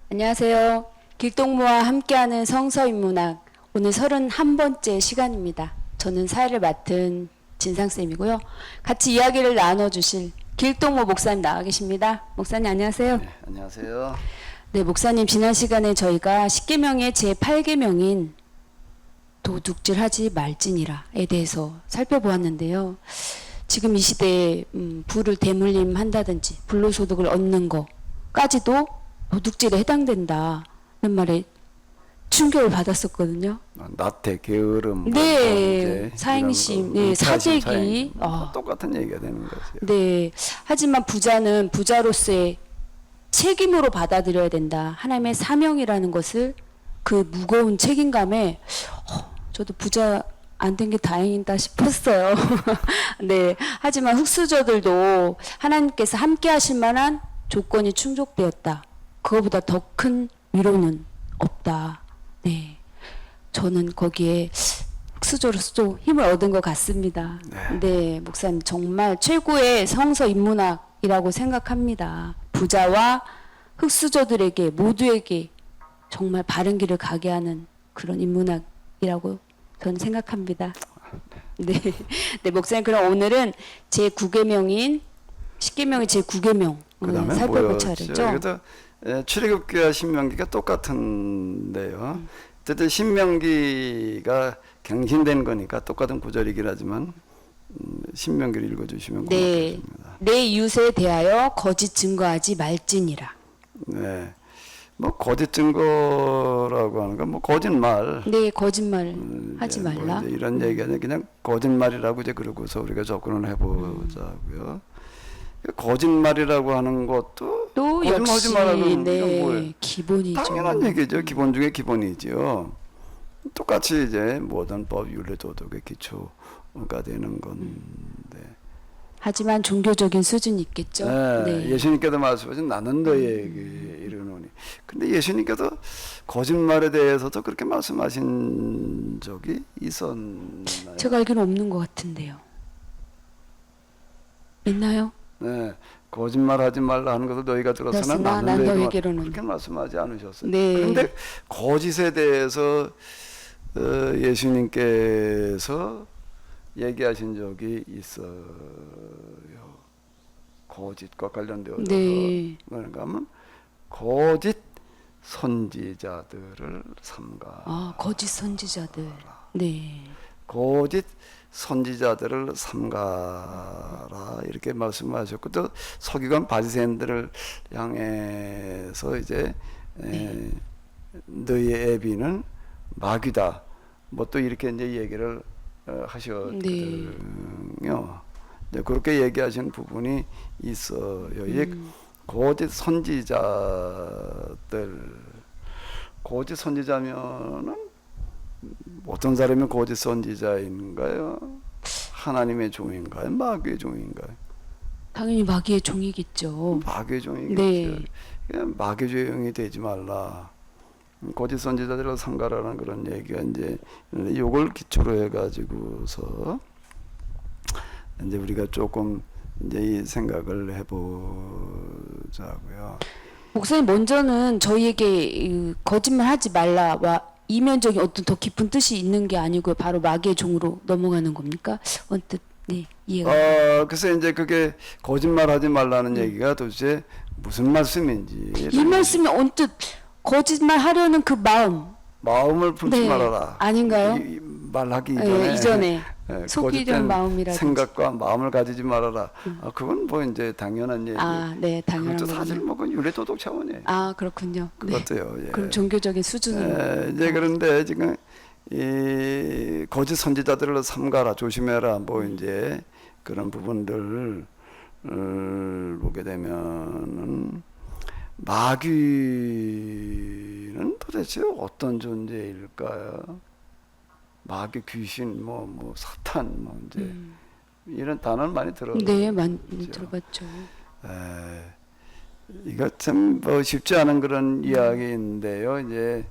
안녕하세요. 길동무와 함께하는 성서인문학 오늘 31번째 시간입니다. 저는 사회를 맡은 진상쌤이고요. 같이 이야기를 나눠주실 길동무 목사님 나와 계십니다. 목사님 안녕하세요. 네, 안녕하세요. 네, 목사님 지난 시간에 저희가 십계명의 제8계명인 도둑질하지 말지니라에 대해서 살펴보았는데요. 지금 이 시대에 부를 대물림 한다든지 불로소득을 얻는 거까지도 도둑질에 해당된다는 말에 충격을 받았었거든요. 나태, 게으름, 네, 사행심, 네, 사재기, 똑같은 얘기가 되는 거죠. 네, 하지만 부자는 부자로서의 책임으로 받아들여야 된다. 하나님의 사명이라는 것을 그 무거운 책임감에 저도 부자 안 된 게 다행이다 싶었어요. 네, 하지만 흙수저들도 하나님께서 함께 하실 만한 조건이 충족되었다. 그거보다 더 큰 위로는 없다. 네, 저는 거기에 흙수저로서 좀 힘을 얻은 것 같습니다. 네, 목사님 정말 최고의 성서 인문학이라고 생각합니다. 부자와 흙수저들에게 모두에게 정말 바른 길을 가게 하는 그런 인문학이라고 저는 생각합니다. 네, 네 목사님 그럼 오늘은 제 9계명인 십계명의 제 9계명 살펴볼 차례죠. 그래도 출애굽기와 신명기가 똑같은데요. 어쨌든 신명기가 갱신된 거니까 똑같은 구절이긴 하지만 신명기를 읽어주시면 고맙겠습니다. 내 이웃에 대하여 거짓 증거하지 말지니라. 네, 뭐 거짓 증거라고 하는 건 뭐 거짓말. 네, 거짓말 하지 말라. 뭐 이런 얘기 아니라 그냥 거짓말이라고 이제 그러고서 우리가 접근을 해보자고요. 거짓말이라고 하는 것도 또 거짓말하지 역시 말라는 네, 뭐예요? 기본이죠. 당연한 얘기죠. 기본 중에 기본이죠. 똑같이 이제 모든 법, 윤리, 도덕의 기초가 되는 건데. 하지만 종교적인 수준이 있겠죠. 네, 네. 예수님께서 말씀하신 나는 너희에게 이르노니. 근데 예수님께서 거짓말에 대해서도 그렇게 말씀하신 적이 있었나요? 제가 알기로는 없는 것 같은데요. 있나요? 네, 거짓말하지 말라 하는 것을 너희가 들었으나 나는 너희에게로는 그렇게 말씀하지 않으셨어요. 네. 그런데 거짓에 대해서 예수님께서 얘기하신 적이 있어요. 거짓과 관련되어서 네. 뭔가 하면 거짓 선지자들을 삼가. 거짓 선지자들. 네. 거짓 선지자들을 삼가라 이렇게 말씀하셨고 또 서기관 바리새인들을 향해서 이제 너희의 애비는 마귀다 뭐 또 이렇게 이제 얘기를 하셨거든요. 네, 그렇게 얘기하신 부분이 있어요. 이 거짓 선지자면은 어떤 사람이 거짓 선지자인가요? 하나님의 종인가요? 마귀의 종인가요? 당연히 마귀의 종이겠죠. 마귀의 종이겠죠. 네. 마귀의 종이 되지 말라. 거짓 선지자들을 삼가라는 그런 얘기가 이제 요걸 기초로 해가지고서 이제 우리가 조금 이제 이 생각을 해보자고요. 목사님 먼저는 저희에게 거짓말하지 말라와 이면적인 어떤 더 깊은 뜻이 있는 게 아니고요. 바로 마귀의 종으로 넘어가는 겁니까? 언뜻 네 이해가. 그래서 이제 그게 거짓말하지 말라는 얘기가 도대체 무슨 말씀인지. 이 말씀이 언뜻 거짓말 하려는 그 마음을 품지 네. 말아라. 아닌가요? 말하기 네, 이전에 속이려는 마음이라든지 생각과 마음을 가지지 말아라. 그건 뭐 이제 당연한 얘기. 네, 당연한 그것도 사실 거군요. 뭐 윤리 도덕 차원이에요. 그렇군요. 그것도요. 예. 그럼 종교적인 수준은 이제 그런데 지금 이 거짓 선지자들을 삼가라, 조심해라. 뭐 이제 그런 부분들을 보게 되면은 마귀는 도대체 어떤 존재일까요? 마귀, 귀신, 뭐 사탄, 뭐 이제 이런 단어를 많이 네, 많이 들어봤죠. 이거 참 뭐 쉽지 않은 그런 이야기인데요. 이제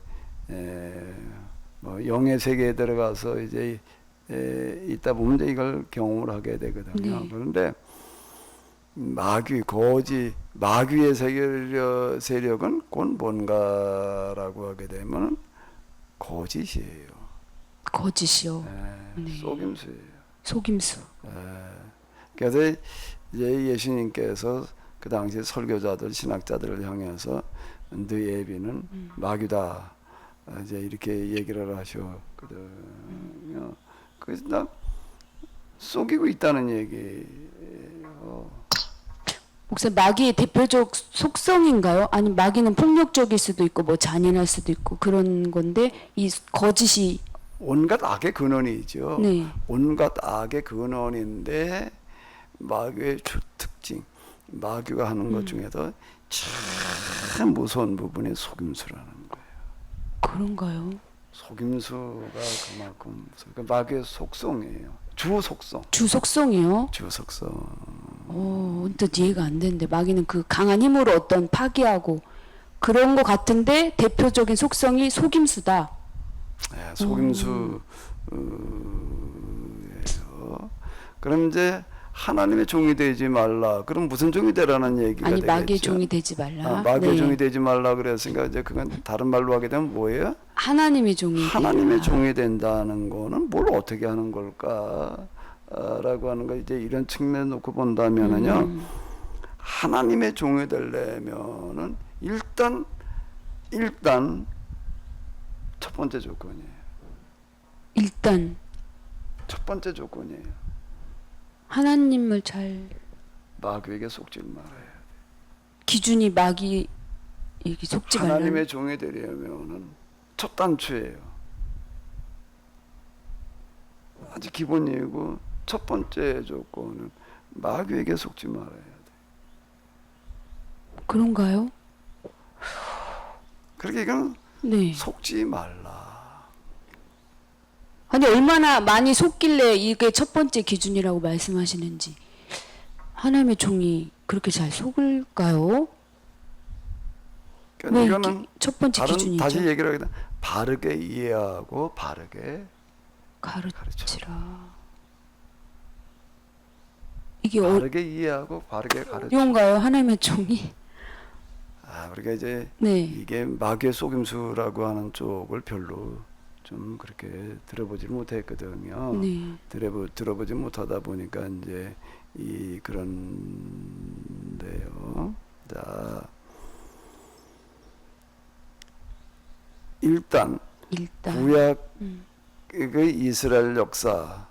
뭐 영의 세계에 들어가서 이제 있다 보면 이제 이걸 경험을 하게 되거든요. 네. 그런데 마귀의 세력은 곧 뭔가라고 하게 되면 거짓이에요. 거짓이요. 네. 속임수예요. 속임수. 그래서 이제 예수님께서 그 당시 설교자들, 신학자들을 향해서 너희 애비는 마귀다. 이제 이렇게 얘기를 하셨거든요. 그래서 다 속이고 있다는 얘기예요. 목사님, 마귀의 대표적 속성인가요? 아니 마귀는 폭력적일 수도 있고 뭐 잔인할 수도 있고 그런 건데 이 거짓이 온갖 악의 근원이죠. 네. 온갖 악의 근원인데 마귀의 주 특징, 마귀가 하는 것 중에서 참 무서운 부분이 속임수라는 거예요. 그런가요? 속임수가 그만큼 그 마귀의 속성이에요. 주 속성. 주 속성이요? 주 속성. 언뜻 이해가 안 되는데 마귀는 그 강한 힘으로 어떤 파괴하고 그런 것 같은데 대표적인 속성이 속임수다. 네, 속임수예요. 그럼 이제 하나님의 종이 되지 말라. 그럼 무슨 종이 되라는 얘기가 아니 되겠죠? 마귀의 종이 되지 말라. 마귀의 네. 종이 되지 말라 그랬으니까 이제 그건 다른 말로 하게 되면 뭐예요? 하나님의 종이 하나님의 되라. 종이 된다는 거는 뭘 어떻게 하는 걸까? 라고 하는 거 이제 이런 측면에 놓고 본다면은요. 하나님의 종이 되려면은 일단 첫 번째 조건이에요. 일단 첫 번째 조건이에요. 하나님을 잘 마귀에게 속지 말아야 돼. 기준이 마귀에게 속지 말라. 하나님의 종이 되려면은 첫 단추예요. 아주 기본이고 첫 번째 조건은 마귀에게 속지 말아야 돼. 그런가요? 그렇게 이건 네. 속지 말라. 아니 얼마나 많이 속길래 이게 첫 번째 기준이라고 말씀하시는지. 하나님의 종이 그렇게 잘 속을까요? 그러니까 왜 이거는 이게 첫 번째 기준이죠? 다시 얘기를 하게 되면 바르게 이해하고 바르게 가르치라. 이게 바르게 이해하고 바르게 가르쳐. 어려운가요? 하나님의 종이? 우리가 이제 네. 이게 마귀의 속임수라고 하는 쪽을 별로 좀 그렇게 들어보지 못했거든요. 네. 들어보지 못하다 보니까 이제 이 그런데요. 자, 일단 구약 그 이스라엘 역사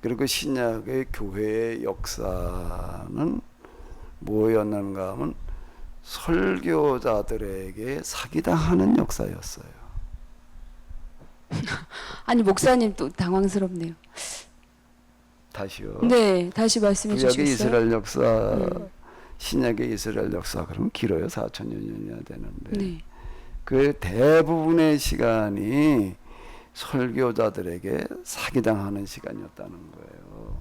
그리고 신약의 교회의 역사는 뭐였는가 하면 설교자들에게 사기당하는 역사였어요. 아니 목사님 또 당황스럽네요. 다시요. 네, 다시 말씀해 구약의 주시겠어요? 이스라엘 역사, 신약의 이스라엘 역사 그러면 길어요. 4,000년이나 되는데 네. 그 대부분의 시간이 설교자들에게 사기당하는 시간이었다는 거예요.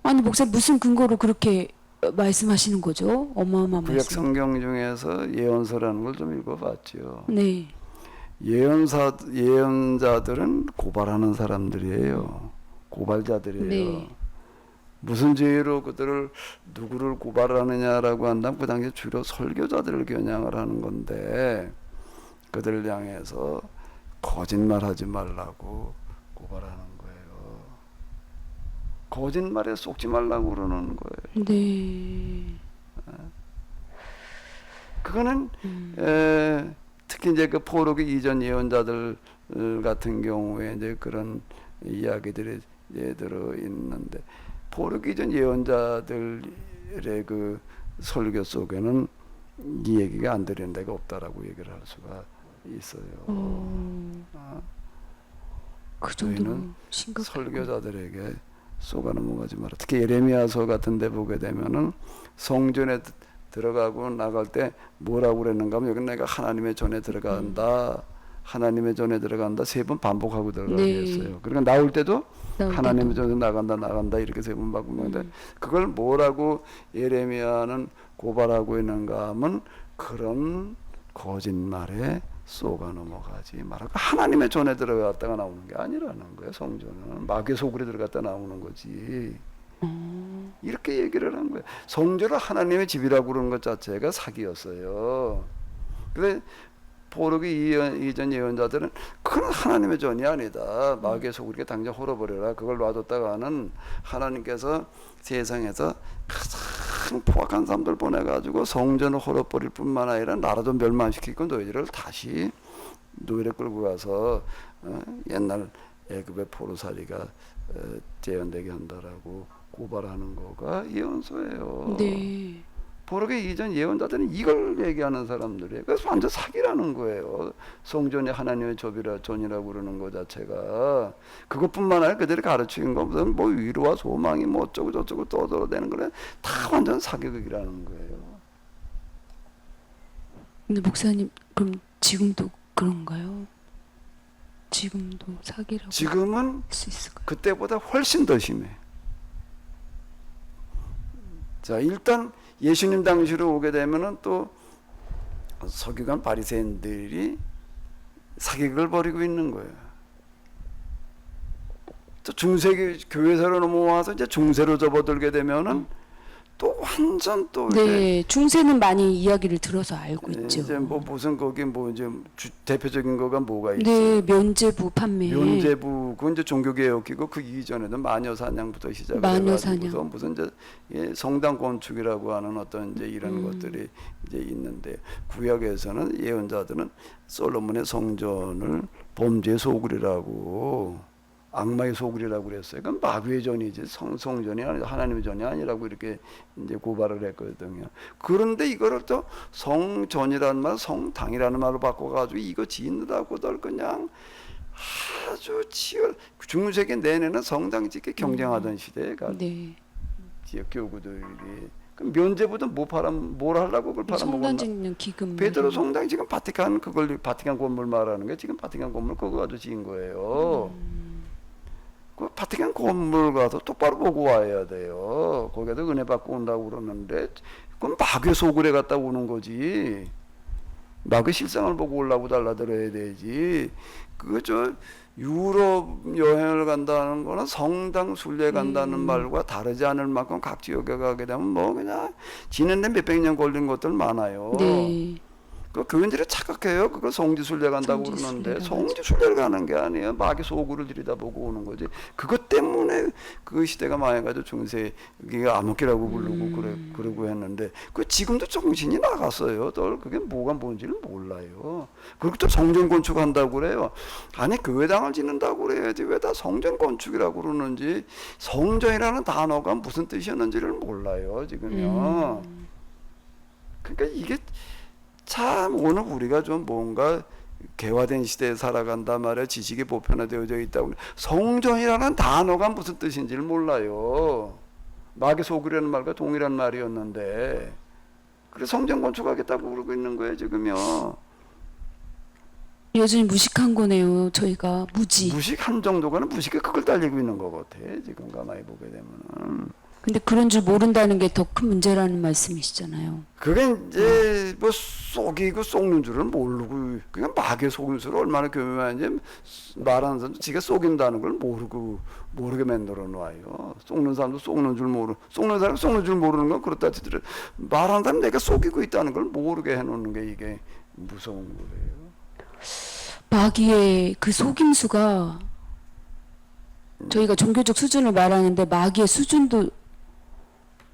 아니 목사님 무슨 근거로 그렇게 말씀하시는 거죠? 어마어마한 구약 말씀. 성경 중에서 예언서라는 걸 좀 읽어봤죠. 네. 예언자들은 고발하는 사람들이에요. 고발자들이에요. 네. 무슨 죄로 그들을 누구를 고발하느냐라고 한다면 그 당시에 주로 설교자들을 겨냥을 하는 건데 그들을 향해서 거짓말하지 말라고 고발하는 거예요. 거짓말에 속지 말라고 그러는 거예요. 네. 그거는 특히 이제 그 포로기 이전 예언자들 같은 경우에 이제 그런 이야기들이 들어 있는데 포로기 이전 예언자들의 그 설교 속에는 이 얘기가 안 들리는 데가 없다라고 얘기를 할 수가 있어요. 그 정도로 저희는 심각한 설교자들에게 쏘가 넘어가지 마라. 특히 예레미야서 같은 데 보게 되면은 성전에 들어가고 나갈 때 뭐라고 그랬는가 하면 여기 내가 하나님의 전에 들어간다. 하나님의 전에 들어간다. 3번 반복하고 들어가게 네. 했어요. 그러니까 나올 때도 나올 하나님의 때도. 전에 나간다 이렇게 3번 바꾸는데 그걸 뭐라고 예레미야는 고발하고 있는가 하면 그런 거짓말에 쏘가 넘어가지 말아. 하나님의 전에 들어갔다가 나오는 게 아니라는 거예요. 성전은 마귀의 속으로 들어갔다 나오는 거지. 이렇게 얘기를 한 거예요. 성전을 하나님의 집이라고 그러는 것 자체가 사기였어요. 그래 포로기 이전 예언자들은 그건 하나님의 전이 아니다. 마귀의 소굴이게 당장 헐어버려라. 그걸 놔뒀다가는 하나님께서 세상에서 가장 포악한 사람들 보내가지고 성전을 헐어버릴 뿐만 아니라 나라도 멸망시키고 너희들을 다시 노예를 끌고 가서 옛날 애굽의 포로살이가 재현되게 한다라고 고발하는 거가 예언서예요. 네. 포로기 이전 예언자들은 이걸 얘기하는 사람들이에요. 그래서 완전 사기라는 거예요. 성전이 하나님의 전이라고 그러는 것 자체가 그것뿐만 아니라 그들이 가르치는 거 무슨 뭐 위로와 소망이 뭐 어쩌고 저쩌고 떠들어대는 거는 다 완전 사기극이라는 거예요. 근데 목사님 그럼 지금도 그런가요? 지금도 사기라고 지금은 할 수 있을까요? 그때보다 훨씬 더 심해. 자, 일단 예수님 당시로 오게 되면은 또 서기관 바리새인들이 사기극을 벌이고 있는 거예요. 또 중세 교회사로 넘어와서 이제 중세로 접어들게 되면은 또 완전 또 네, 중세는 많이 이야기를 들어서 알고 있죠. 이제 뭐 무슨 거기 뭐 이제 대표적인 거가 뭐가 있어요? 네, 면제부 판매. 면제부 그 이제 종교개혁이고 그 이전에는 마녀사냥부터 시작을 마녀사냥. 해가지고서 무슨 이제 성당 건축이라고 하는 어떤 이제 이런 것들이 이제 있는데 구약에서는 예언자들은 솔로몬의 성전을 범죄의 소굴이라고 악마의 소굴이라고 그랬어요. 그건 마귀의 전이지 성전이 아니라 하나님의 전이 아니라고 이렇게 이제 고발을 했거든요. 그런데 이거를 또 성전이라는 말, 성당이라는 말로 바꿔가지고 이거 짓는다고들 그냥 아주 중세기 내내는 성당 짓기 경쟁하던 시대가 네. 지역 교구들이 그럼 면제부도 뭘 하려고 그걸 성당 팔아먹었나? 짓는 기금. 베드로 성당 지금 바티칸 건물 말하는 게 지금 바티칸 건물 그거 가지고 지은 거예요. 그 바티칸 건물 가서 똑바로 보고 와야 돼요. 거기에도 은혜 받고 온다고 그러는데 그건 마귀의 소굴에 갔다 오는 거지. 마귀의 실상을 보고 올라고 달라들어야 되지. 그거 저 유럽 여행을 간다는 거는 성당 순례 간다는 말과 다르지 않을 만큼 각 지역에 가게 되면 뭐 그냥 지는데 몇백 년 걸린 것들 많아요. 네. 그 교인들이 착각해요. 그거 성지순례 간다고 그러는데 성지순례를 가는 게 아니에요. 마귀 소굴을 들여다보고 오는 거지. 그것 때문에 그 시대가 망해가지고 중세기가 암흑기라고 부르고 그러고 했는데 그 지금도 정신이 나갔어요. 또 그게 뭐가 뭔지를 몰라요. 그리고 또 성전 건축한다고 그래요. 아니 교회당을 짓는다고 그래야지 왜 다 성전 건축이라고 그러는지 성전이라는 단어가 무슨 뜻이었는지를 몰라요. 지금요. 그러니까 이게 참 오늘 우리가 좀 뭔가 개화된 시대에 살아간단 말이야. 지식이 보편화되어져 있다고. 성전이라는 단어가 무슨 뜻인지를 몰라요. 마귀 소굴이라는 말과 동일한 말이었는데 그래서 성전 건축하겠다고 그러고 있는 거예요 지금요. 여전히 무식한 거네요. 저희가 무식한 정도가 무식에 그걸 달리고 있는 것 같아. 지금 가만히 보게 되면은. 근데 그런 줄 모른다는 게 더 큰 문제라는 말씀이시잖아요. 그게 이제 뭐 속이고 속는 줄은 모르고 그냥 마귀의 속임수를 얼마나 교묘한지 말하는 사람도 지가 속인다는 걸 모르게 만들어 놔요. 속는 사람도 속는 줄 속는 사람 속는 줄 모르는 건 그렇다 치더라도 말하는 사람 내가 속이고 있다는 걸 모르게 해놓는 게 이게 무서운 거예요. 마귀의 그 속임수가 저희가 종교적 수준을 말하는데 마귀의 수준도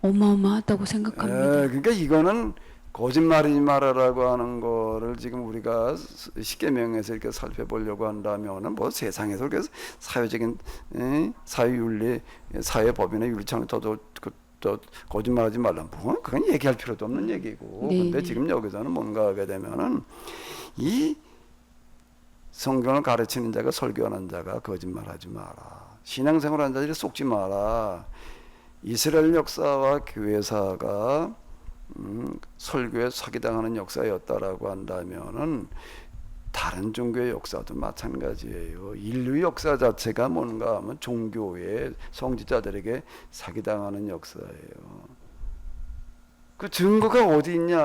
어마어마하다고 생각합니다. 그러니까 이거는 거짓말이지 말아라고 하는 거를 지금 우리가 십계명에서 이렇게 살펴보려고 한다면은 뭐 세상에서 그래서 사회적인 사회윤리, 사회법이나 윤리처럼 또 거짓말하지 말라. 뭐 그건 얘기할 필요도 없는 얘기고. 네. 근데 지금 여기서는 뭔가 하게 되면은 이 성경을 가르치는 자가 설교하는 자가 거짓말하지 마라. 신앙생활하는 자들이 속지 마라. 이스라엘 역사와 교회사가 설교에 사기당하는 역사였다라고 한다면은 다른 종교의 역사도 마찬가지예요. 인류 역사 자체가 뭔가 하면 종교의 성직자들에게 사기당하는 역사예요. 그 증거가 어디 있냐?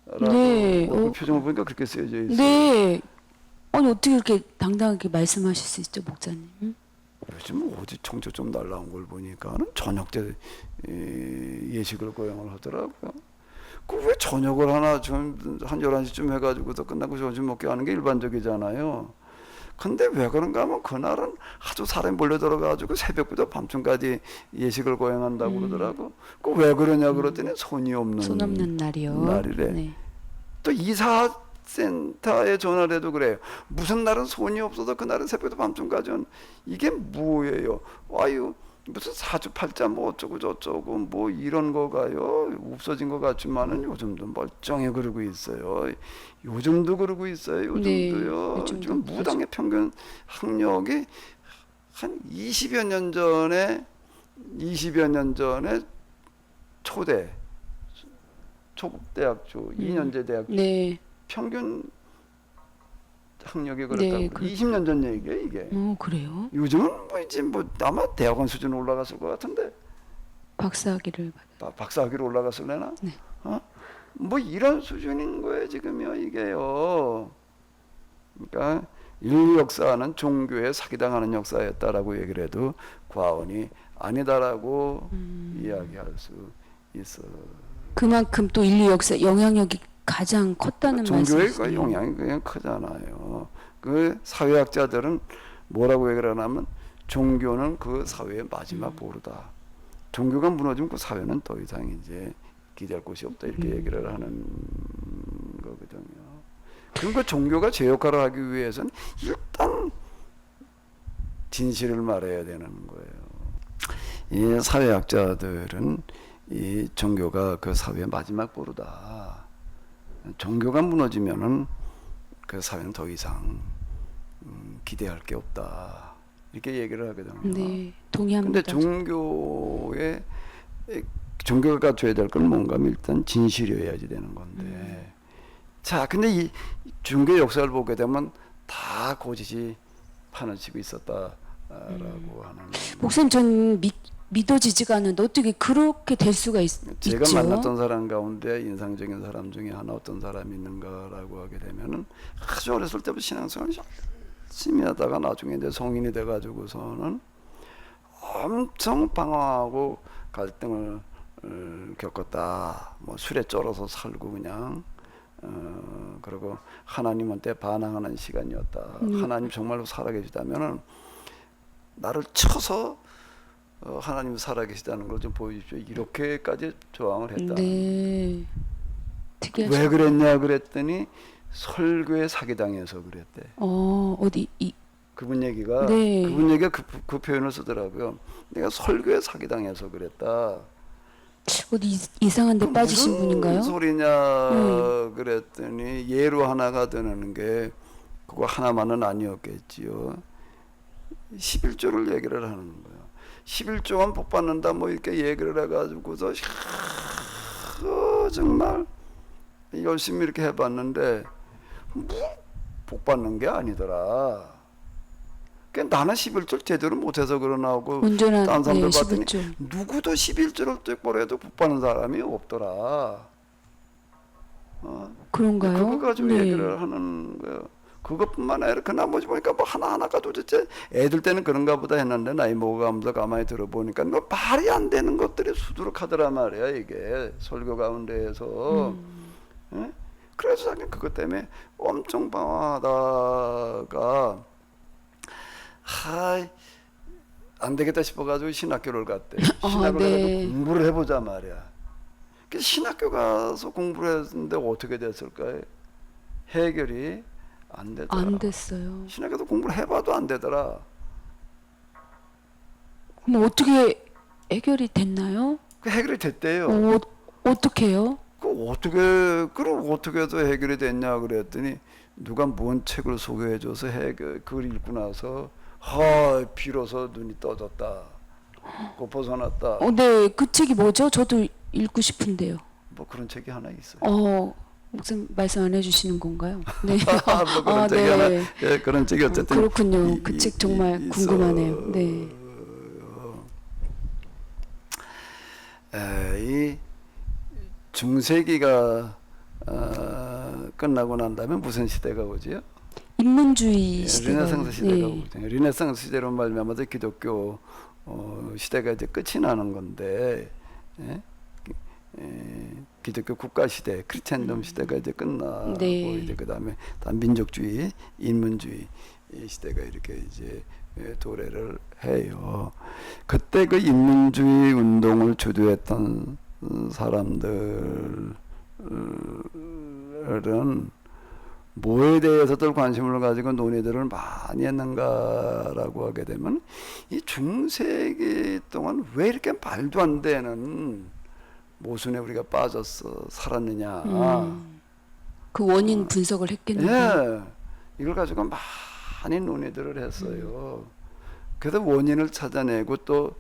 라고 네. 그 표정을 보니까 그렇게 쓰여져 있어요. 네. 아니 어떻게 이렇게 당당하게 말씀하실 수 있죠, 목사님? 요즘 어디 청초 좀 날라온 걸 보니까는 저녁 때 예식을 거행을 하더라고요. 그 왜 저녁을 하나 좀 한 11시쯤 해가지고서 끝나고 점심 먹게 하는 게 일반적이잖아요. 근데 왜 그런가 하면 그날은 아주 사람이 몰려 들어가지고 새벽부터 밤중까지 예식을 거행한다고 그러더라고. 그 왜 그러냐 그랬더니 손이 없는 손 없는 날이요. 날이래. 네. 또 이사센터에 전화를 해도 그래요. 무슨 날은 손이 없어서 그날은 새벽부터 밤중까지 이게 뭐예요? 아유 무슨 사주팔자 뭐 어쩌고 저쩌고 뭐 이런 거가요 없어진 것 같지만은 요즘도 멀쩡히 그러고 있어요. 요즘도 그러고 있어요. 요즘도요. 네, 요즘도 지금 무당의 평균 학력이 한 20여 년 전에 초대 초급 대학교 2년제 대학 네. 평균 학력이 그렇다고. 네, 20년 전 얘기예요 이게. 그래요? 요즘은 뭐 이제 뭐 아마 대학원 수준 올라갔을 것 같은데 박사학위를 박사학위로 올라갔을래나? 네. 뭐 이런 수준인 거예요 지금요 이게요. 그러니까 인류 역사는 종교에 사기당하는 역사였다라고 얘기를 해도 과언이 아니다라고 이야기할 수 있어. 그만큼 또 인류 역사 영향력이 가장 컸다는 종교의 그 말씀이시네요. 영향이 그냥 크잖아요. 그 사회학자들은 뭐라고 얘기를 하냐면 종교는 그 사회의 마지막 보루다. 종교가 무너지면 그 사회는 더 이상 이제 기대할 곳이 없다 이렇게 얘기를 하는 거거든요. 그러니까 종교가 제 역할을 하기 위해서는 일단 진실을 말해야 되는 거예요. 이 사회학자들은 이 종교가 그 사회의 마지막 보루다. 종교가 무너지면은 그 사회는 더 이상 기대할 게 없다 이렇게 얘기를 하거든요. 네, 동의합니다. 근데 종교가 갖춰야 될 건 뭔가 하면 일단 진실이어야지 되는 건데. 자, 근데 이 종교 역사를 보게 되면 다 거짓이 판을 치고 있었다라고 하는. 목사님, 전 믿어지지가 않는데 어떻게 그렇게 될 수가 제가 있죠? 만났던 사람 가운데 인상적인 사람 중에 하나 어떤 사람이 있는가라고 하게 되면은 아주 어렸을 때부터 신앙생활을 열심히 하다가 나중에 이제 성인이 돼가지고서는 엄청 방황하고 갈등을 겪었다. 뭐 술에 쩔어서 살고 그냥 그리고 하나님한테 반항하는 시간이었다. 하나님 정말로 살아계시다면은 나를 쳐서 하나님 살아계시다는 걸 좀 보여주십시오. 이렇게까지 저항을 했다. 네. 특이하죠. 왜 그랬냐 그랬더니 설교에 사기당해서 그랬대. 어디 그분 얘기가 네. 그 표현을 쓰더라고요. 내가 설교에 사기당해서 그랬다. 어디 이상한 데 빠지신 무슨 분인가요? 소리냐 그랬더니 예로 하나가 되는 게 그거 하나만은 아니었겠지요. 11조를 얘기를 하는 거예요. 11조만 복 받는다 뭐 이렇게 얘기를 해가지고서 정말 열심히 이렇게 해봤는데 뭐 복 받는 게 아니더라. 그러니까 나는 11조를 제대로 못해서 그러나고 온전한 다른 사람들 네, 봤더니 11조. 누구도 11조를 똑바로 해도 복 받는 사람이 없더라. 그런가요? 그거 가지고 네. 얘기를 하는 거예요. 그것뿐만 아니라 그 나머지 보니까 뭐 하나하나가 도대체 애들 때는 그런가 보다 했는데 나이 먹어가면서 가만히 들어보니까 뭐 말이 안 되는 것들이 수두룩하더라 말이야 이게 설교 가운데에서. 예? 그래서 자기는 그것 때문에 엄청 방황하다가 안 되겠다 싶어가지고 신학교를 갔대. 신학을 네. 해가지고 공부를 해보자 말이야. 그래서 신학교 가서 공부를 했는데 어떻게 됐을까요? 해결이 안 되더라. 안 됐어요. 신학교도 공부를 해봐도 안 되더라. 그럼 어떻게 해결이 됐나요? 그 해결이 됐대요. 어떻게요? 그럼 어떻게 해서 해결이 됐냐 그랬더니 누가 뭔 책을 소개해줘서 그걸 읽고 나서 비로소 눈이 떠졌다. 그 벗어났다. 네, 그 책이 뭐죠? 저도 읽고 싶은데요. 뭐 그런 책이 하나 있어요. 목사님 말씀 안 해주시는 건가요? 네. 뭐 그런 책이 네. 하나, 예, 그런 책이 어쨌든 그렇군요. 그 책 정말 궁금하네요. 네. 이 중세기가 끝나고 난 다음에 무슨 시대가 오지요? 인문주의 예, 시대가 르네상스 시대가 예. 오거든요. 르네상스 시대로 말미암아서 기독교 시대가 이제 끝이 나는 건데, 예? 기독교 국가 시대, 크리스천덤 시대가 이제 끝나고 네. 이제 그 다음에 민족주의, 인문주의 이 시대가 이렇게 이제 도래를 해요. 그때 그 인문주의 운동을 주도했던 사람들은 뭐에 대해서들 관심을 가지고 논의들을 많이 했는가라고 하게 되면 이 중세기 동안 왜 이렇게 말도 안 되는 모순에 우리가 빠져서 살았느냐. 그 원인 분석을 했겠네요. 예, 이걸 가지고 많이 논의들을 했어요. 그래서 원인을 찾아내고 또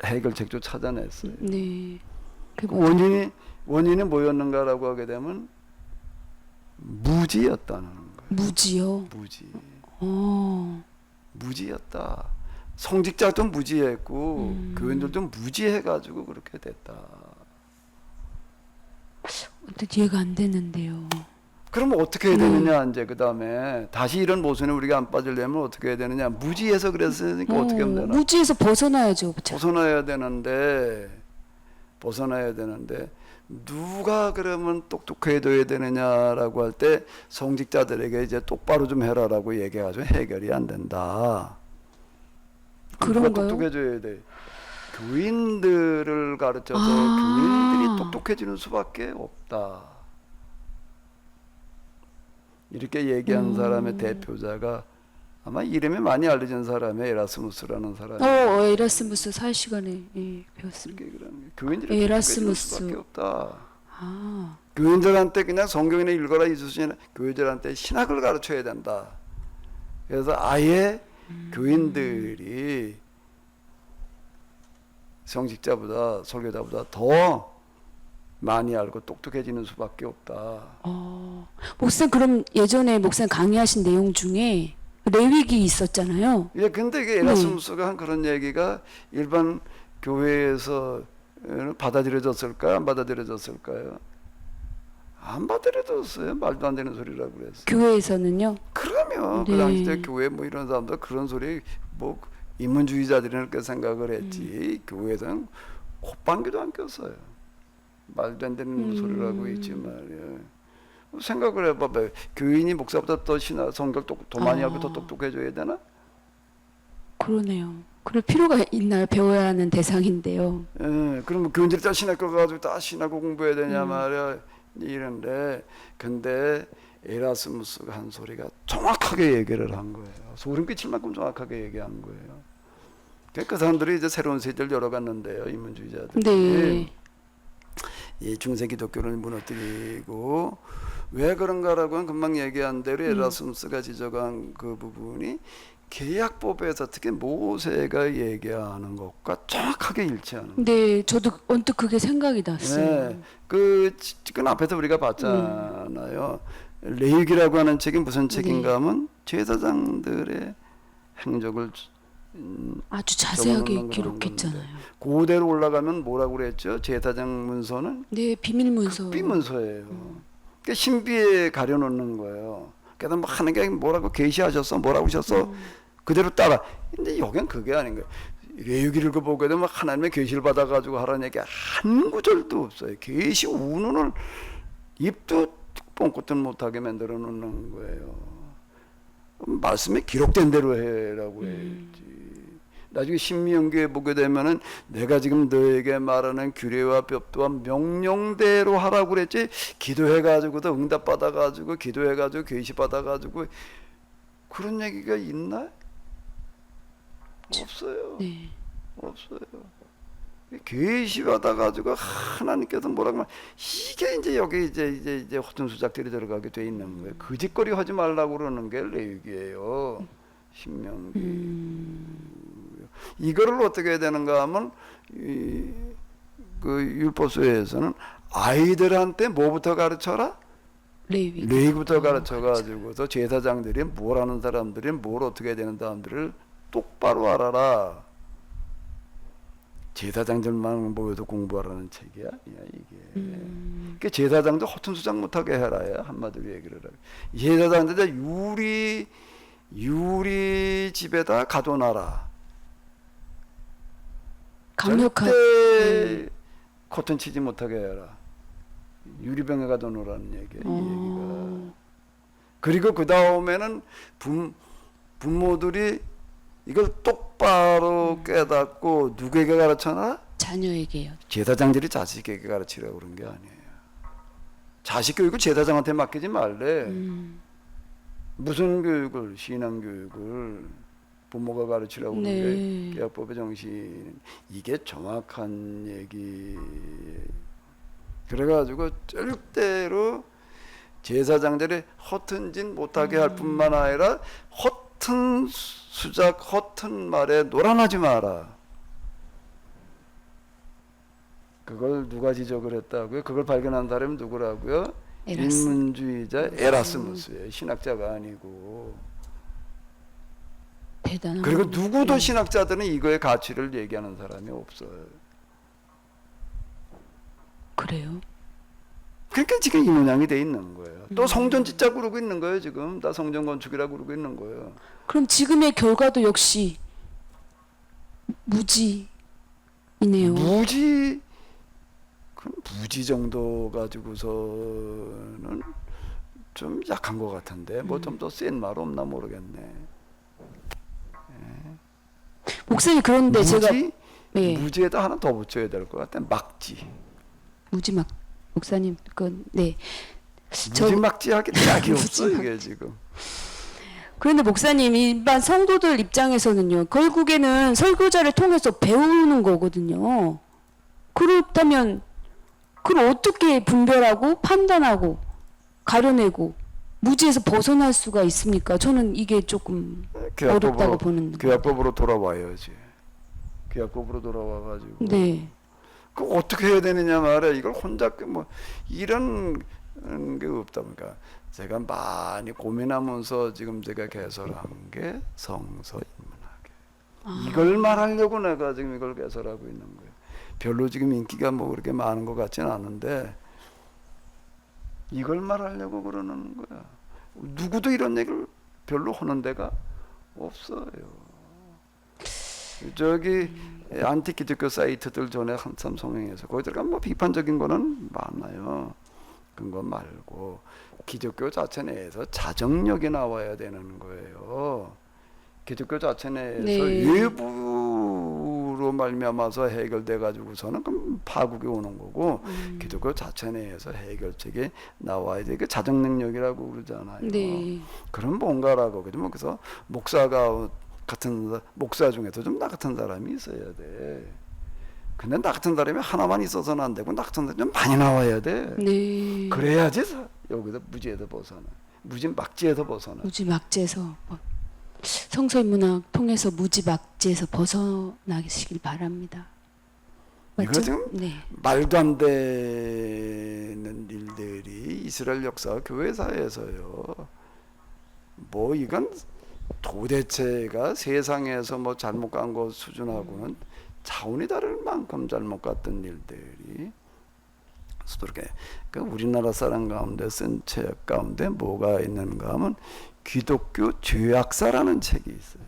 해결책도 찾아냈어요. 네. 그 원인이 뭐였는가라고 하게 되면 무지였다는 거예요. 무지요. 무지. 무지였다. 성직자도 무지했고 교인들도 무지해가지고 그렇게 됐다. 어떻게 이해가 안 되는데요. 그러면 어떻게 해야 되느냐 이제 그 다음에 다시 이런 모순에 우리가 안 빠지려면 어떻게 해야 되느냐. 무지해서 그랬으니까 어떻게 하면 되나. 무지에서 벗어나야죠. 벗어나야 되는데 누가 그러면 똑똑해져야 되느냐라고 할 때 성직자들에게 이제 똑바로 좀 해라라고 얘기해가지고 해결이 안 된다. 누가 그런가요? 똑똑해져야 돼. 교인들을 가르쳐서 교인들이 똑똑해지는 수밖에 없다. 이렇게 얘기한 사람의 대표자가 아마 이름이 많이 알려진 사람의 에라스무스라는 사람이. 에라스무스 4시간에 예, 배웠습니다. 교인들이 똑똑해지는 에라스무스. 수밖에 없다. 아, 교인들한테 그냥 성경이나 읽어라 이 수준이 아니라 교인들한테 신학을 가르쳐야 된다. 그래서 아예 교인들이 성직자보다 설교자보다 더 많이 알고 똑똑해지는 수밖에 없다. 목사님 그럼 예전에 목사님 강의하신 내용 중에 레위기 있었잖아요. 예, 근데 이게 에라스무스가 한 그런 얘기가 일반 교회에서 받아들여졌을까요? 안 받아들여졌을까요? 안 받아들여졌어요. 말도 안 되는 소리라고 그랬어요. 교회에서는요. 그러면 네. 그 당시 때 교회 뭐 이런 사람들 그런 소리 뭐 인문주의자들이나 그렇게 생각을 했지 교회에서는 콧방귀도 안 꼈어요. 말도 안 되는 소리라고 했지 말이에요. 생각을 해봐봐요. 교인이 목사보다 더 성경 더 많이 알고 더 똑똑해져야 되나? 그러네요. 그럴 필요가 있나요? 배워야 하는 대상인데요. 예, 그러면 교인들이 다 신학교 가가지고 다 신학을 공부해야 되냐 말이야. 이런데 근데 에라스무스가 한 소리가 정확하게 얘기를 한 거예요. 소름 끼칠 만큼 정확하게 얘기한 거예요. 그 사람들이 이제 새로운 세대를 열어갔는데요. 인문주의자들이. 네. 이 중세 기독교를 무너뜨리고 왜 그런가라고 하면 금방 얘기한 대로 에라스무스가 지적한 그 부분이 계약법에서 특히 모세가 얘기하는 것과 정확하게 일치하는 거예요. 네, 저도 언뜻 그게 생각이 났어요. 네, 그 앞에서 우리가 봤잖아요. 레위기라고 하는 책이 무슨 책인가 하면 제사장들의 행적을 아주 자세하게 적어놓는 기록했잖아요. 그대로 올라가면 뭐라고 그랬죠? 제사장 문서는 네, 비밀 문서. 극비 문서예요. 그러니까 신비에 가려놓는 거예요. 그래서 뭐 하는 게 뭐라고 계시하셨어, 뭐라고 하셨어, 그대로 따라. 근데 여긴 그게 아닌 거예요. 레위기를 보게 되면 하나님의 계시를 받아가지고 하라는 얘기 한 구절도 없어요. 계시 운운을 입도 뻥끗도 못하게 만들어 놓는 거예요. 말씀에 기록된 대로 해라고 했지. 나중에 신명기에 보게 되면은 내가 지금 너에게 말하는 규례와 법도와 명령대로 하라고 그랬지. 기도해가지고도 응답받아가지고 기도해가지고 계시받아가지고 그런 얘기가 있나? 없어요. 네. 없어요. 계시받아가지고 하나님께서 뭐라고 말 이게 이제 여기 이제 허튼 수작들이 들어가게 돼 있는 거예요. 거짓거리 하지 말라고 그러는 게 레위기예요. 신명기. 이거를 어떻게 해야 되는가 하면 그 율법서에서는 아이들한테 뭐부터 가르쳐라? 레위기부터 가르쳐가지고서 제사장들이 뭘 하는 사람들이 뭘 어떻게 해야 되는 사람들을 똑바로 알아라. 제사장들만 모여도 공부하라는 책이야, 이게. 그 제사장도 허튼 수작 못하게 해라야 한마디로 얘기를 하고. 제사장들 유리 집에다 가둬놔라. 강력한 절대 커튼 치지 못하게 해라. 유리병에 가둬놓으라는 얘기야, 이 얘기가. 그리고 그 다음에는 부모들이 이걸 똑바로 깨닫고 누구에게 가르쳐놔? 자녀에게요. 제사장들이 자식에게 가르치라고 그런 게 아니에요. 자식 교육을 제사장한테 맡기지 말래. 무슨 교육을, 신앙 교육을 부모가 가르치라고 그런 네. 게 계약법의 정신. 이게 정확한 얘기. 그래가지고 절대로 제사장들이 허튼 짓 못하게 할 뿐만 아니라 허튼 수작, 허튼 말에 놀아나지 마라. 그걸 누가 지적을 했다고요? 그걸 발견한 사람이 누구라고요? 인문주의자 에라스무스예요. 신학자가 아니고. 대단한. 그리고 누구도 신학자들은 이거의 가치를 얘기하는 사람이 없어요. 그래요? 그러니까 지금 이 모양이 돼 있는 거예요. 또 성전 짓자 그러고 있는 거예요. 지금 다 성전 건축이라고 그러고 있는 거예요. 그럼 지금의 결과도 역시 무지이네요. 무지 정도 가지고서는 좀 약한 것 같은데 뭐 좀 더 센 말 없나 모르겠네. 목사님 그런데 무지? 제가 예. 무지에다 하나 더 붙여야 될 것 같아. 막지. 무지막 목사님 그 네. 무지막지하게 짝이 없어 무지막. 이게 지금. 그런데 목사님 일반 성도들 입장에서는요. 결국에는 설교자를 통해서 배우는 거거든요. 그렇다면 그걸 어떻게 분별하고 판단하고 가려내고 무지에서 벗어날 수가 있습니까? 저는 이게 조금 어렵다고 보는 교약법으로 돌아와야지. 교약법으로 돌아와가지고. 네. 그 어떻게 해야 되느냐 말이야. 이걸 혼자 뭐 이런 게 없다 보니까 제가 많이 고민하면서 지금 제가 개설한 게 성서 인문학이에요. 이걸 말하려고 내가 지금 이걸 개설하고 있는 거예요. 별로 지금 인기가 뭐 그렇게 많은 것 같지는 않은데 이걸 말하려고 그러는 거야. 누구도 이런 얘기를 별로 하는 데가 없어요. 저기 안티 기독교 사이트들 전에 한참 성행해서 거기 들어가면 뭐 비판적인 거는 많아요. 그런 거 말고 기독교 자체 내에서 자정력이 나와야 되는 거예요. 기독교 자체 내에서 네. 외부로 말미암아서 해결돼 가지고서는 그럼 파국이 오는 거고 기독교 자체 내에서 해결책이 나와야 돼. 그 자정 능력이라고 그러잖아요. 네. 그런 뭔가라고 그래서 목사가 같은 목사 중에도 좀 나 같은 사람이 있어야 돼. 근데 나 같은 사람이 하나만 있어서는 안 되고 나 같은 사람이 좀 많이 나와야 돼. 네. 그래야지 여기서 무지에서 벗어나. 무지막지에서 벗어나. 무지막지에서 성서인문학 통해서 무지막지에서 벗어나시길 바랍니다. 맞죠? 이거 지금 네. 말도 안 되는 일들이 이스라엘 역사 교회사에서요. 뭐 이건 도대체가 세상에서 뭐 잘못 간 것 수준하고는 차원이 다를 만큼 잘못 갔던 일들이 그렇게 그 우리나라 사람 가운데 쓴 책 가운데 뭐가 있는가 하면 기독교 죄악사라는 책이 있어요.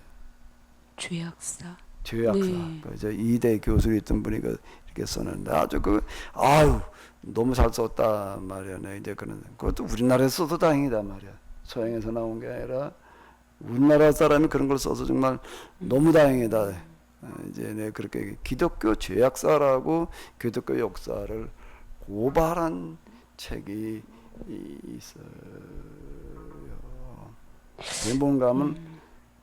죄악사. 죄악사. 네. 그 이대 교수로 있던 분이 이렇게 썼는데 아주 아유 너무 잘 썼다 말이야. 네, 이제 그런 그것도 우리나라에서 써도 다행이다 말이야. 서양에서 나온 게 아니라 우리나라 사람이 그런 걸 써서 정말 너무 다행이다. 이제 내 그렇게 기독교 죄악사라고 기독교 역사를 고발한 책이 있어요. 그게 뭔가 하면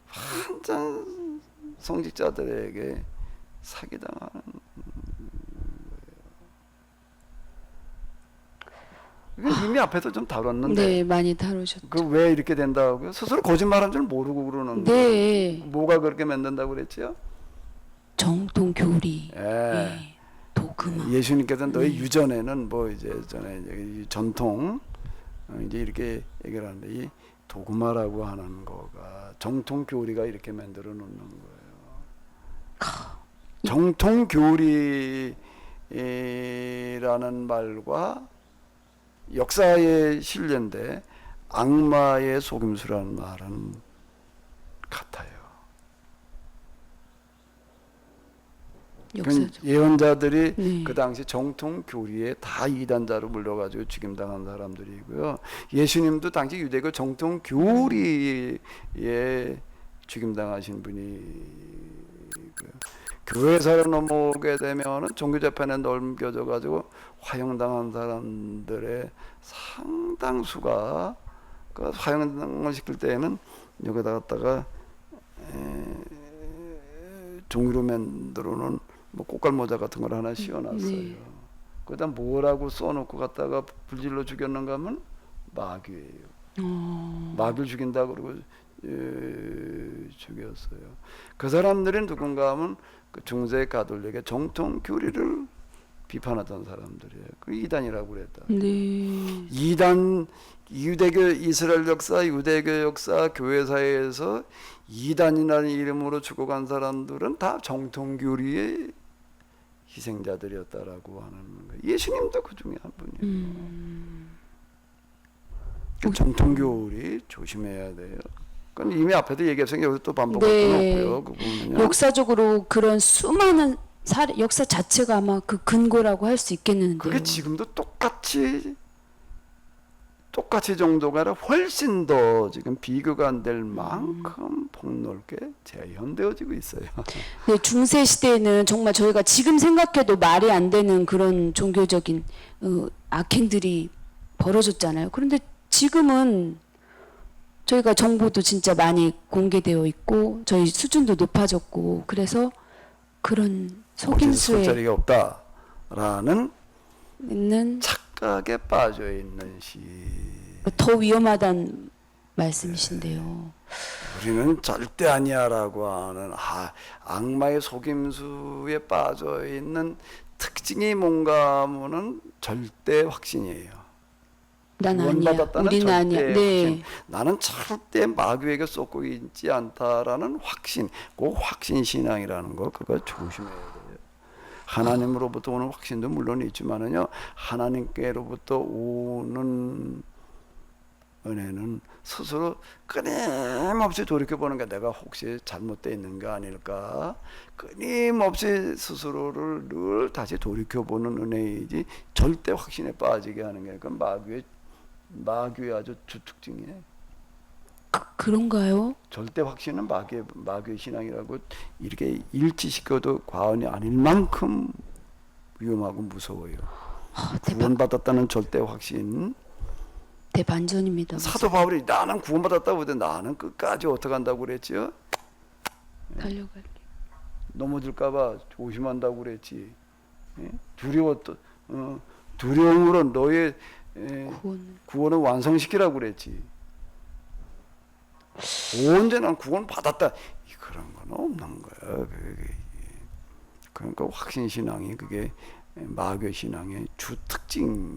한참 성직자들에게 사기당하는 거예요. 이미 앞에서 좀 다뤘는데. 네, 많이 다루셨죠. 그 왜 이렇게 된다고요? 스스로 거짓말한 줄 모르고 그러는 네. 거예요. 뭐가 그렇게 만든다고 그랬지요? 정통 교리. 예. 네. 도그마. 예수님께서는 너희 유전에는 뭐 이제 전에 이제 전통 이제 이렇게 얘기를 하는데 이 도그마라고 하는 거가 정통 교리가 이렇게 만들어 놓는 거예요. 정통 교리라는 말과 역사에 실린데 악마의 속임수라는 말은 같아요. 역사적. 예언자들이 네. 그 당시 정통 교리에 다 이단자로 물려가지고 죽임당한 사람들이고요. 예수님도 당시 유대교 정통 교리에 죽임당하신 분이고요. 교회사로 넘어오게 되면은 종교재판에 넘겨져 가지고 화형당한 사람들의 상당수가 그 화형을 시킬 때에는 여기다 갖다가 종이로 만들어놓은 뭐 꽃갈 모자 같은 걸 하나 씌워놨어요. 네. 그다음 뭐라고 써놓고 갖다가 불질러 죽였는가 하면 마귀예요. 마귀를 죽인다 그러고 죽였어요. 그 사람들이 누군가 하면 그 중세 가톨릭의 정통 교리를 비판하던 사람들이에요. 그 이단이라고 그랬다. 네. 이단, 유대교 이스라엘 역사, 유대교 역사, 교회사에서 이단이라는 이름으로 죽어간 사람들은 다 정통 교리의 희생자들이었다라고 하는 거예요. 예수님도 그 중에 한 분이에요. 그 정통 교리 조심해야 돼요. 그건 이미 앞에도 얘기했으니까 여기서 또 반복할 건 네. 없고요. 그 부분은요. 역사적으로 그런 수많은 역사 자체가 아마 그 근거라고 할 수 있겠는데요. 그게 지금도 똑같이 정도가 아니라 훨씬 더 지금 비교가 안 될 만큼 폭넓게 재현되어지고 있어요. 네, 중세 시대에는 정말 저희가 지금 생각해도 말이 안 되는 그런 종교적인 악행들이 벌어졌잖아요. 그런데 지금은 저희가 정보도 진짜 많이 공개되어 있고 저희 수준도 높아졌고 그래서 그런 속임수에 자리가 없다라는 있는 착각에 빠져 있는 시. 더 위험하다는 말씀이신데요. 우리는 절대 아니야라고 하는 악마의 속임수에 빠져 있는 특징이 뭔가 하면은 절대 확신이에요. 난 아니야. 구원받았다는 우리는 절대 아니야. 네. 확신. 나는 절대 마귀에게 쏟고 있지 않다라는 확신. 그 확신 신앙이라는 거 그거 조심해야 돼요. 하나님으로부터 오는 확신도 물론 있지만은요. 하나님께로부터 오는 은혜는 스스로 끊임없이 돌이켜보는 게 내가 혹시 잘못되어 있는 게 아닐까 끊임없이 스스로를 늘 다시 돌이켜보는 은혜이지 절대 확신에 빠지게 하는 게 그건 마귀의 아주 주특징이에요. 그런가요? 절대 확신은 마귀의 신앙이라고 이렇게 일치시켜도 과언이 아닐 만큼 위험하고 무서워요. 구원받았다는 절대 확신. 대반전입니다. 사도 바울이 나는 구원받았다고 했는데 나는 끝까지 어떻게 한다고 그랬지요? 달려갈게. 넘어질까봐 조심한다고 그랬지. 예? 두려움으로 너의 구원을 완성시키라고 그랬지. 언제 난 구원 받았다. 그런 건 없는 거야. 그러니까 확신 신앙이 그게 마귀 신앙의 주 특징이에요.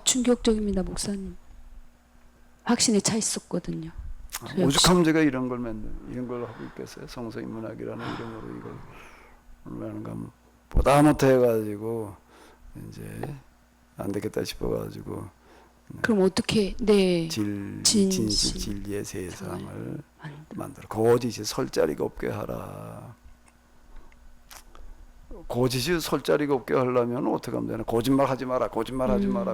충격적입니다, 목사님. 확신에 차 있었거든요. 오죽하면 제가 이런 걸 하고 있겠어요. 성서인문학이라는 이름으로 이걸 하는가 보다 못해가지고 이제 안 되겠다 싶어가지고. 그럼 어떻게 진실 진리의 세상을 만들어 거짓이 설 자리가 없게 하라. 거짓이 설 자리가 없게 하려면 어떻게 하면 되나? 거짓말 하지 마라.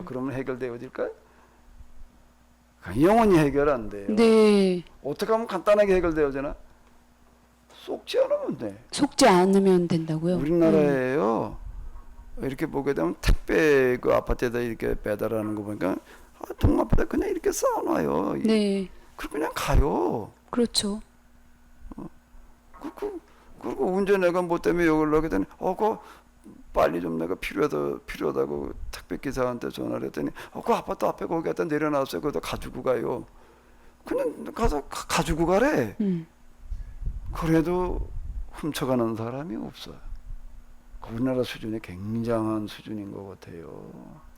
그러면 해결되어질까요? 영원히 해결 안 돼요. 네. 어떻게 하면 간단하게 해결되어지나? 속지 않으면 돼. 속지 않으면 된다고요? 우리나라에요. 이렇게 보게 되면 택배 그 아파트에다 이렇게 배달하는 거 보니까 동아파트 그냥 이렇게 쌓아놔요. 네. 그리고 그냥 가요. 그렇죠. 그리고 언제 내가 뭐 때문에 여기를 하게 되니 그 빨리 좀 내가 필요하다고 택배 기사한테 전화를 했더니 그 아파트 앞에 거기 갖다 내려놨어요. 거기다 가지고 가요. 그냥 가서 가지고 가래. 그래도 훔쳐가는 사람이 없어요. 우리나라 수준이 굉장한 수준인 것 같아요.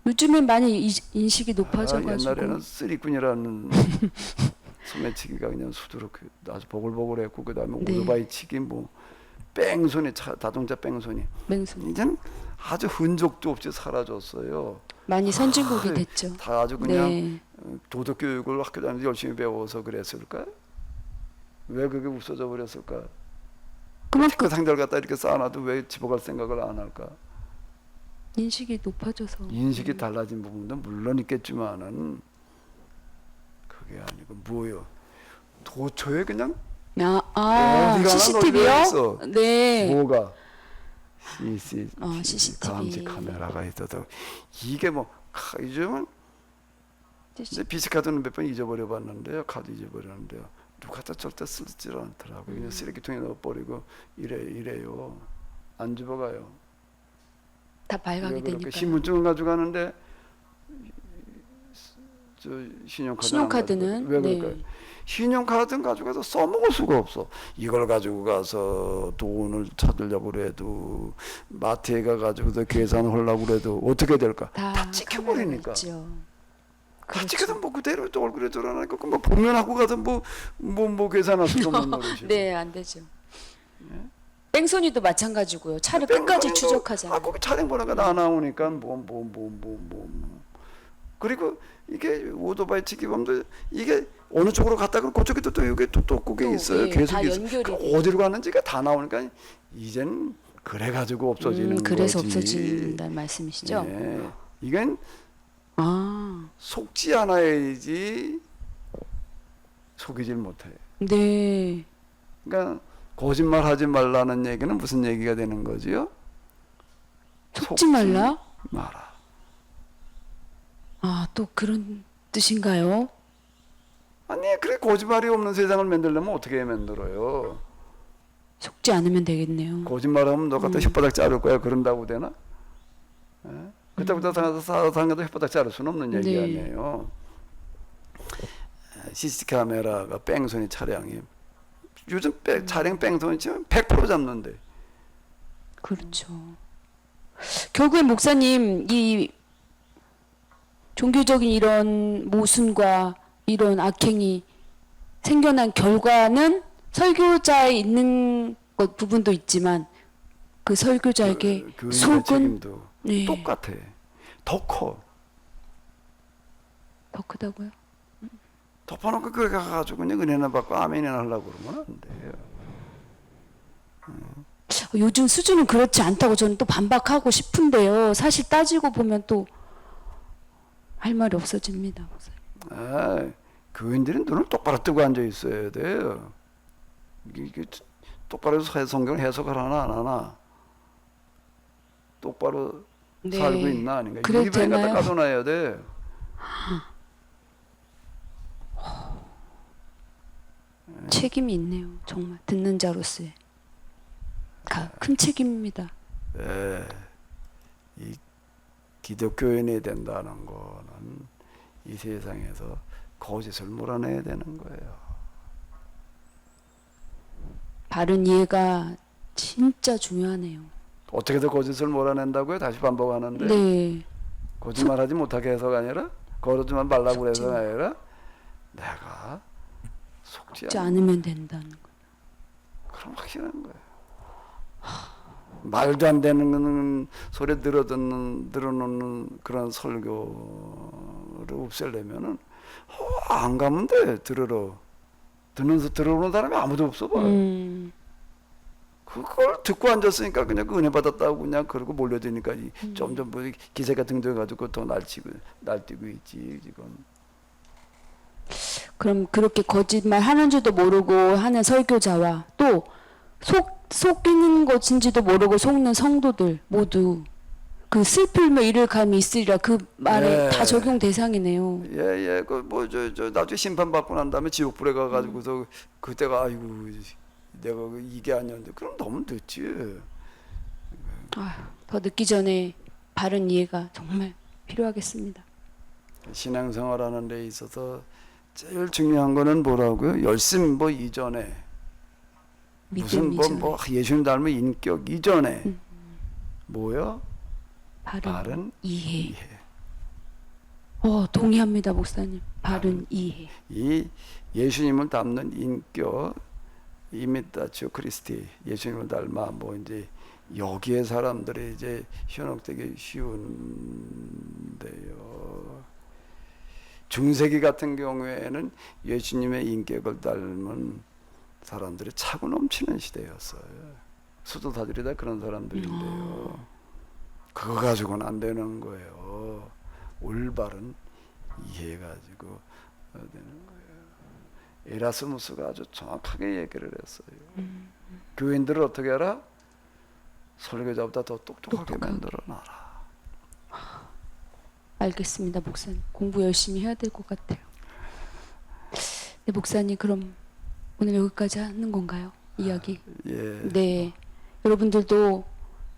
요즘엔 많이 인식이 높아져가지고. 옛날에는 쓰리꾼이라는 소매치기가 그냥 수두룩 아주 보글보글했고 그다음에 네. 오토바이 치기 뭐 뺑소니 자동차 뺑소니 맹손 이젠 아주 흔적도 없이 사라졌어요. 많이 선진국이 아, 됐죠. 다 아주 그냥 네. 도덕 교육을 학교 다니면서 열심히 배워서 그랬을까? 왜 그게 없어져 버렸을까? 그만큼 그 상자를 갖다 이렇게 쌓아놔도 왜 집어갈 생각을 안 할까? 인식이 높아져서 인식이 달라진 부분도 물론 있겠지만은 그게 아니고 뭐요? 도처에 그냥 아, 어디 가나 CCTV요? 널려 있어. 네. 뭐가 CCTV. 감지 카메라가 있어도 이게 뭐 요즘은 이제 비스카드는 몇 번 잊어버려 봤는데요. 카드 잊어버렸는데요. 누가 다 절대 쓰질 않더라고요. 그냥 쓰레기통에 넣어버리고 이래요. 안 집어가요. 다 발각이 그렇게 되니까. 신분증을 가져가는데 저 신용카드는 왜 네. 그럴까요? 신용카드는 가져가서 써먹을 수가 없어. 이걸 가지고 가서 돈을 찾으려고 그래도 마트에 가가지고도 계산을 하려고 그래도 어떻게 될까? 다 찍혀버리니까. 다 찍혀서 뭐 그대로 또 얼굴에 드러나니까 뭐 보면하고 가서 뭐 계산할 수도 없는 노릇이고. 네, 안 되죠. 뺑소니도 마찬가지고요. 차를 끝까지 추적하잖아요. 거기 차량 번호가 다 나오니까 그리고 이게 오토바이 치기범도 이게 어느 쪽으로 갔다 그러면 그쪽에도 또 여기 또 그게 있어요. 예, 계속 다 있어요. 연결이 그 어디로 갔는지가 다 나오니까 이젠 그래 가지고 없어지는 그래서 거지. 없어진다는 말씀이시죠? 네. 이건 아, 속지 않아야지 속이질 못해. 네. 그러니까 거짓말하지 말라는 얘기는 무슨 얘기가 되는 거지요? 속지 말라? 마라. 아, 또 그런 뜻인가요? 아니 그래 거짓말이 없는 세상을 만들려면 어떻게 만들어요? 속지 않으면 되겠네요. 거짓말하면 너 갖다 혓바닥 자를 거야 그런다고 되나? 예? 그때부터 상가도 혓바닥 자를 수는 없는 얘기 네. 아니에요. CCTV 카메라가 뺑소니 차량이 요즘 차량 뺑소니 치면 100% 잡는데. 그렇죠. 결국에 목사님 이 종교적인 이런 모순과 이런 악행이 생겨난 결과는 설교자에 있는 것 부분도 있지만 그 설교자에게 그 속은 책임도 네. 똑같아. 더 커. 더 크다고요? 덮어놓고 그래 가가지고 그냥 은혜나 받고 아멘이나 하려고 그러면 안 돼요. 요즘 수준은 그렇지 않다고 저는 또 반박하고 싶은데요. 사실 따지고 보면 또 할 말이 없어집니다. 목사님. 교인들은 눈을 똑바로 뜨고 앉아 있어야 돼요. 이게 똑바로 성경 해석을 하나 안 하나, 똑바로 네. 살고 있나 아닌가. 그래도 유리병 갖다 되나요? 가둬놔야 돼. 책임이 있네요. 정말 듣는 자로서의 큰 책임입니다. 이 기독교인이 된다는 거는 이 세상에서 거짓을 몰아내야 되는 거예요. 바른 이해가 진짜 중요하네요. 어떻게 더 거짓을 몰아낸다고요? 다시 반복하는데 네. 거짓말하지 못하게 해서가 아니라 거짓말 말라고 그래서가 아니라 내가 속지 속지 않으면 된다는 거. 그럼 확실한 거예요. 말도 안 되는 소리 들어놓는 그런 설교를 없애려면은 안 가면 돼. 들어오는 사람이 아무도 없어 봐. 그걸 듣고 앉았으니까 그냥 그 은혜 받았다고 그냥 그러고 몰려드니까 점점 뭐 기세가 등등해가지고 더 날뛰고 있지 지금. 그럼 그렇게 거짓말 하는 줄도 모르고 하는 설교자와 또 속이는 것인지도 모르고 속는 성도들 모두 그 슬플며 이를 감이 있으리라 그 말에 네. 다 적용 대상이네요. 예. 그 뭐 저 나중에 심판 받고 난 다음에 지옥불에 가가지고서 그때가 아이고 내가 이게 아니었는데 그럼 너무 늦지. 더 늦기 전에 바른 이해가 정말 필요하겠습니다. 신앙생활하는 데 있어서 제일 중요한 거는 뭐라고요? 열심 뭐 이전에 무슨 믿음 뭐 예수님 닮은 인격 이전에 뭐요? 바른 이해. 동의합니다, 목사님. 바른 이해. 이 예수님을 닮는 인격, 이미타치오 크리스티, 예수님을 닮아 뭐 이제 여기에 사람들이 이제 현혹되기 쉬운데요. 중세기 같은 경우에는 예수님의 인격을 닮은 사람들이 차고 넘치는 시대였어요. 수도사들이 다 그런 사람들인데요. 그거 가지고는 안 되는 거예요. 올바른 이해가지고 되는 거예요. 에라스무스가 아주 정확하게 얘기를 했어요. 교인들을 어떻게 하라? 설교자보다 더 똑똑하게 만들어놔라. 알겠습니다, 목사님. 공부 열심히 해야 될 것 같아요. 네, 목사님 그럼 오늘 여기까지 하는 건가요? 이야기. 예. 네. 여러분들도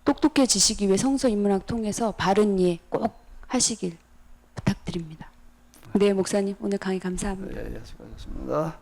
똑똑해지시기 위해 성서 인문학 통해서 바른 이해 꼭 하시길 부탁드립니다. 네, 목사님 오늘 강의 감사합니다. 예, 수고하셨습니다.